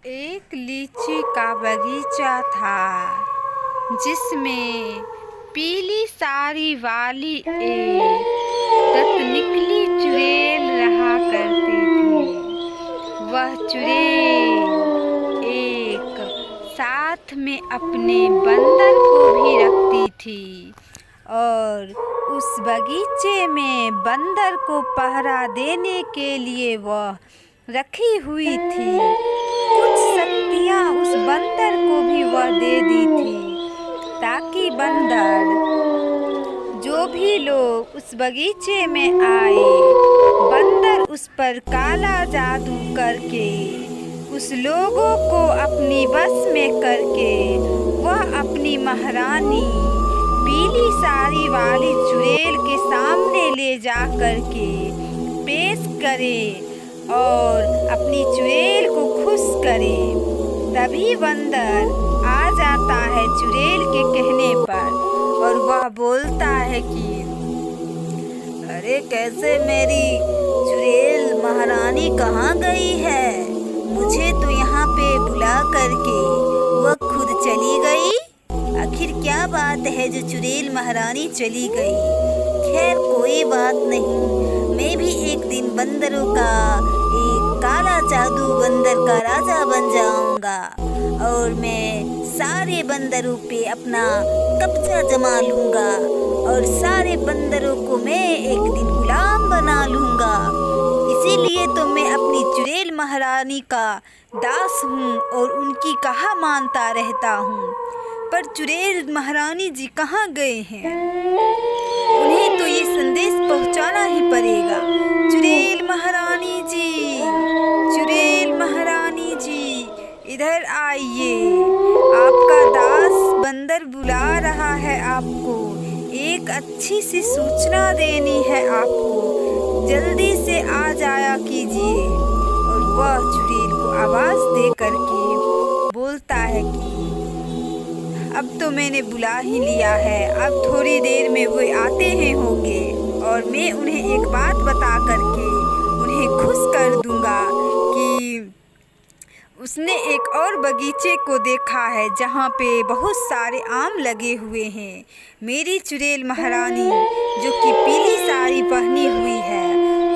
एक लीची का बगीचा था जिसमें पीली साड़ी वाली एक रत्निकली चुड़ैल रहा करती थी। वह चुड़ैल एक साथ में अपने बंदर को भी रखती थी और उस बगीचे में बंदर को पहरा देने के लिए वह रखी हुई थी। कुछ शक्तियाँ उस बंदर को भी वह दे दी थी ताकि बंदर जो भी लोग उस बगीचे में आए, बंदर उस पर काला जादू करके उस लोगों को अपनी बस में करके वह अपनी महारानी पीली साड़ी वाली चुड़ैल के सामने ले जा करके पेश करे और अपनी चुड़ैल को खुश करे। तभी बंदर आ जाता है चुड़ैल के कहने पर और वह बोलता है कि अरे कैसे मेरी चुड़ैल महारानी कहाँ गई है? मुझे तो यहाँ पे बुला करके वह खुद चली गई। आखिर क्या बात है जो चुड़ैल महारानी चली गई? खैर कोई बात नहीं, मैं भी एक दिन बंदरों का एक काला जादू बंदर का राजा बन जाऊंगा और मैं सारे बंदरों पे अपना कब्जा जमा लूंगा और सारे बंदरों को मैं एक दिन गुलाम बना लूंगा। इसीलिए तो मैं अपनी चुड़ैल महारानी का दास हूँ और उनकी कहा मानता रहता हूँ। पर चुड़ैल महारानी जी कहाँ गए हैं? उन्हें तो ये संदेश पहुँचाना ही पड़ेगा। चुड़ैल महारानी जी, चुड़ैल महारानी जी, इधर आइए, आपका दास बंदर बुला रहा है आपको। एक अच्छी सी सूचना देनी है आपको, जल्दी से आ जाया कीजिए। और वह चुड़ैल को आवाज़ दे करके बोलता है कि अब तो मैंने बुला ही लिया है, अब थोड़ी देर में वो आते हैं होंगे और मैं उन्हें एक बात बता करके उन्हें खुश कर दूंगा कि उसने एक और बगीचे को देखा है जहाँ पे बहुत सारे आम लगे हुए हैं। मेरी चुड़ैल महारानी जो कि पीली साड़ी पहनी हुई है,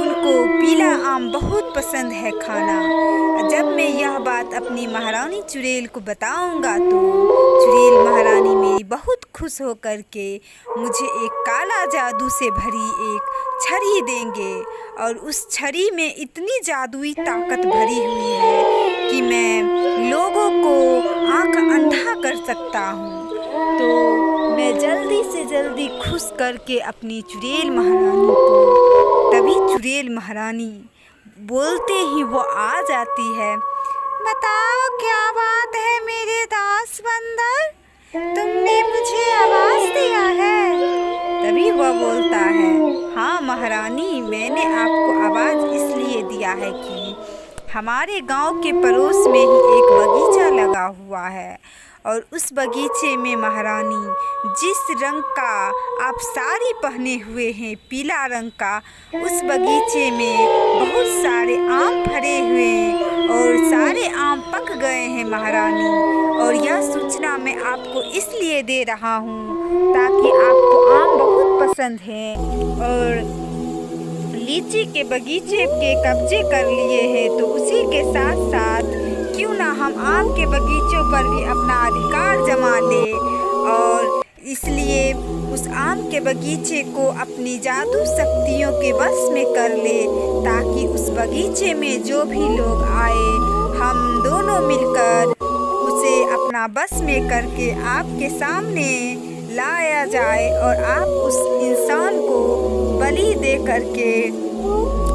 उनको पीला आम बहुत पसंद है खाना। जब मैं यह बात अपनी महारानी चुड़ैल को बताऊंगा तो चुड़ैल महारानी मेरी बहुत खुश होकर के मुझे एक काला जादू से भरी एक छड़ी देंगे और उस छड़ी में इतनी जादुई ताकत भरी हुई है कि मैं लोगों को आँख अंधा कर सकता हूँ। तो मैं जल्दी से जल्दी खुश करके अपनी चुड़ैल महारानी को, तभी चुड़ैल महारानी बोलते ही वो आ जाती है। बताओ क्या बात है मेरे दास बंदर, तुमने मुझे आवाज़ दिया है? तभी वह बोलता है, हाँ महारानी, मैंने आपको आवाज़ इसलिए दिया है कि हमारे गांव के पड़ोस में ही एक बगीचा लगा हुआ है और उस बगीचे में महारानी जिस रंग का आप साड़ी पहने हुए हैं, पीला रंग का, उस बगीचे में बहुत सारे आम फरे हुए हैं और सारे आम पक गए हैं महारानी। और यह सूचना मैं आपको इसलिए दे रहा हूँ ताकि आपको आम बहुत पसंद है और लीची के बगीचे के कब्जे कर लिए हैं, तो उसी के साथ साथ क्यों ना हम आम के बगीचों पर भी अपना अधिकार जमा ले और इसलिए उस आम के बगीचे को अपनी जादू शक्तियों के वश में कर ले ताकि उस बगीचे में जो भी लोग आए, हम दोनों मिलकर उसे अपना बस में करके आपके सामने लाया जाए और आप उस इंसान को बलि दे करके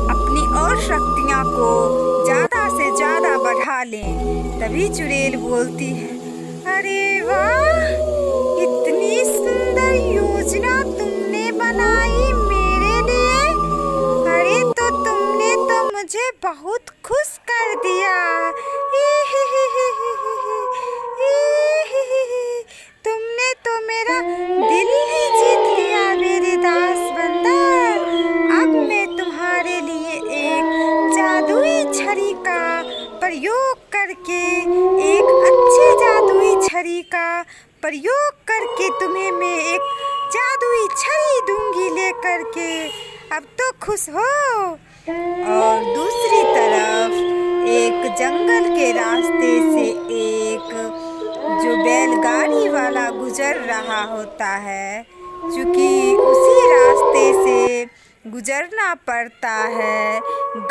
अपनी और शक्तियाँ को ज़्यादा से ज़्यादा बढ़ा लें। तभी चुड़ैल बोलती है, अरे वाह, इतनी सुंदर योजना तुमने बनाई मेरे लिए। अरे तो तुमने तो मुझे बहुत खुश कर दिया। तुमने तो मेरा दिल ही जीत लिया मेरे दास बंदर। अब मैं तुम्हारे लिए एक जादुई छड़ी का प्रयोग करके एक अच्छे जादुई छड़ी का प्रयोग करके तुम्हें मैं एक जादुई छड़ी दूंगी लेकर के। अब तो खुश हो। और दूसरी तरफ एक जंगल के रास्ते से एक जो बैलगाड़ी वाला गुजर रहा होता है, चूँकि उसी रास्ते से गुजरना पड़ता है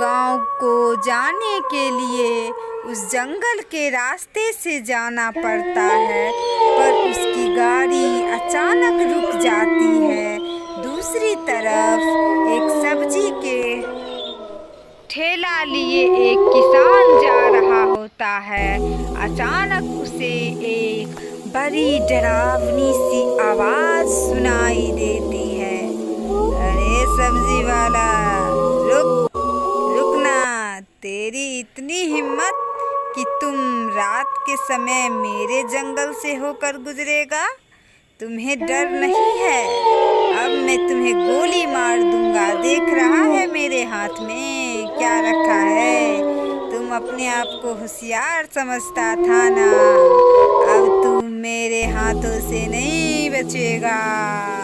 गांव को जाने के लिए, उस जंगल के रास्ते से जाना पड़ता है, पर उसकी गाड़ी अचानक रुक जाती है। दूसरी तरफ एक सब्जी के ठेला लिए एक किसान जा रहा होता है। अचानक उसे एक बड़ी डरावनी सी आवाज़ सुनाई देती है। अरे सब्जी वाला, रुकना, तेरी इतनी हिम्मत कि तुम रात के समय मेरे जंगल से होकर गुजरेगा? तुम्हें डर नहीं है? अब मैं तुम्हें गोली मार दूंगा। देख रहा है मेरे हाथ में क्या रखा है? तुम अपने आप को होशियार समझता था ना, अब तुम मेरे हाथों से नहीं बचेगा।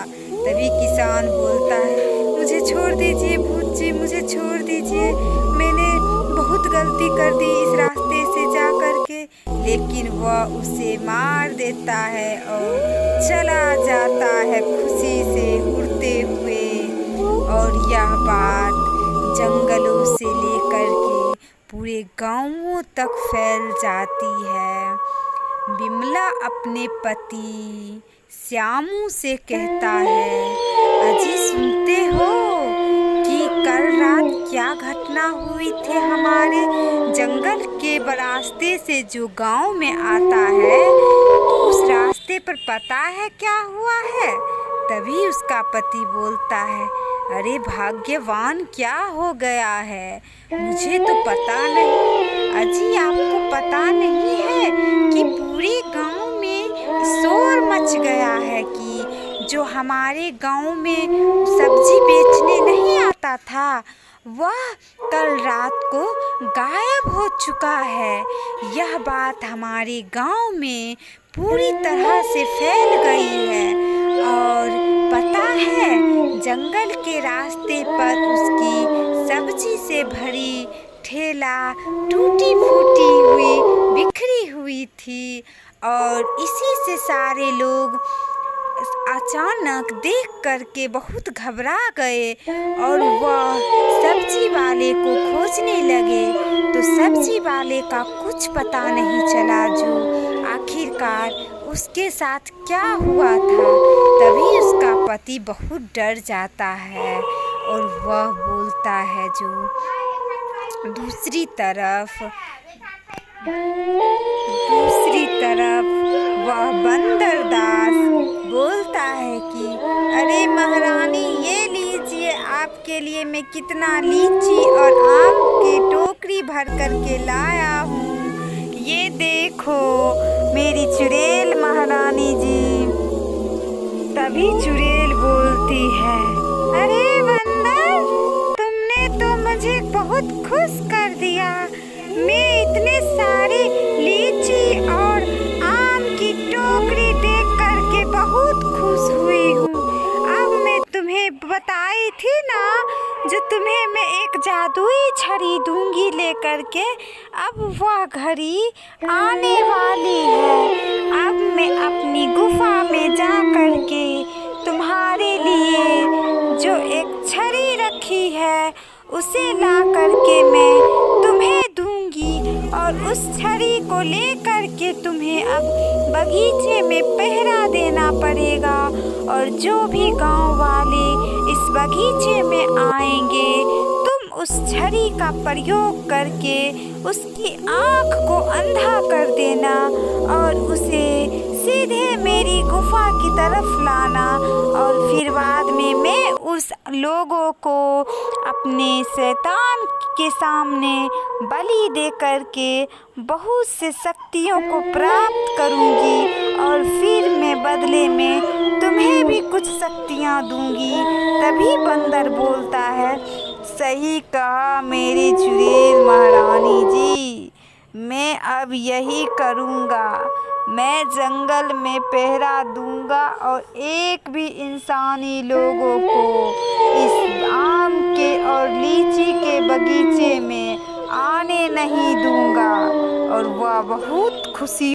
तभी किसान बोलता है, मुझे छोड़ दीजिए भूत जी, मुझे छोड़ दीजिए, मैंने बहुत गलती कर दी इस रास्ते से जा कर के। लेकिन वह उसे मार देता है और चला जाता है खुशी से उड़ते हुए। और यह बात जंगलों से लेकर के पूरे गांवों तक फैल जाती है। बिमला अपने पति श्यामू से कहता है, अजी सुनते हो कि कल रात क्या घटना हुई थी हमारे जंगल के रास्ते से जो गांव में आता है, उस रास्ते पर पता है क्या हुआ है? तभी उसका पति बोलता है, अरे भाग्यवान क्या हो गया है, मुझे तो पता नहीं। अजी आपको पता नहीं है कि पूरे गांव में शोर मच गया है कि जो हमारे गांव में सब्जी बेचने नहीं आता था, वह कल रात को गायब हो चुका है। यह बात हमारे गांव में पूरी तरह से फैल गई है और पता है जंगल के रास्ते पर उसकी सब्जी से भरी ठेला टूटी फूटी हुई बिखरी हुई थी। और इसी से सारे लोग अचानक देख करके बहुत घबरा गए और वह सब्जी वाले को खोजने लगे, तो सब्जी वाले का कुछ पता नहीं चला जो आखिरकार उसके साथ क्या हुआ था। तभी उसका पति बहुत डर जाता है और वह बोलता है जो दूसरी तरफ वह बंदरदास बोलता है कि अरे महारानी, ये लीजिए, आपके लिए मैं कितना लीची और आम की टोकरी भर कर के लाया हूँ। ये देखो मेरी चुड़ैल महारानी जी। तभी चुड़ैल बोलती है, अरे बंदर, तुमने तो मुझे बहुत खुश कर दिया। मैं इतने सारे लीची और आम की टोकरी देख करके बहुत खुश हुई हूँ। अब मैं तुम्हें बताई थी ना, जो तुम्हें मैं एक जादुई छड़ी दूंगी लेकर के, अब वह घड़ी आने वाली है। अब मैं अपनी गुफा में जा कर के तुम्हारे लिए जो एक छड़ी रखी है उसे ला कर के मैं तुम्हें दूंगी और उस छड़ी को लेकर के तुम्हें अब बगीचे में पहरा देना पड़ेगा। और जो भी गांव वाले इस बगीचे में आएंगे, तुम उस छड़ी का प्रयोग करके उसकी आँख को अंधा कर देना और उसे सीधे मेरी गुफा की तरफ लाना। और फिर बाद में मैं उस लोगों को अपने शैतान के सामने बलि दे करके बहुत से शक्तियों को प्राप्त करूंगी और फिर मैं बदले में तुम्हें भी कुछ शक्तियां दूंगी। तभी बंदर बोलता है, सही कहा मेरी चुड़ैल महारानी जी, मैं अब यही करूँगा। मैं जंगल में पहरा दूँगा और एक भी इंसानी लोगों को इस आम के और लीची के बगीचे में आने नहीं दूँगा। और वह बहुत खुशी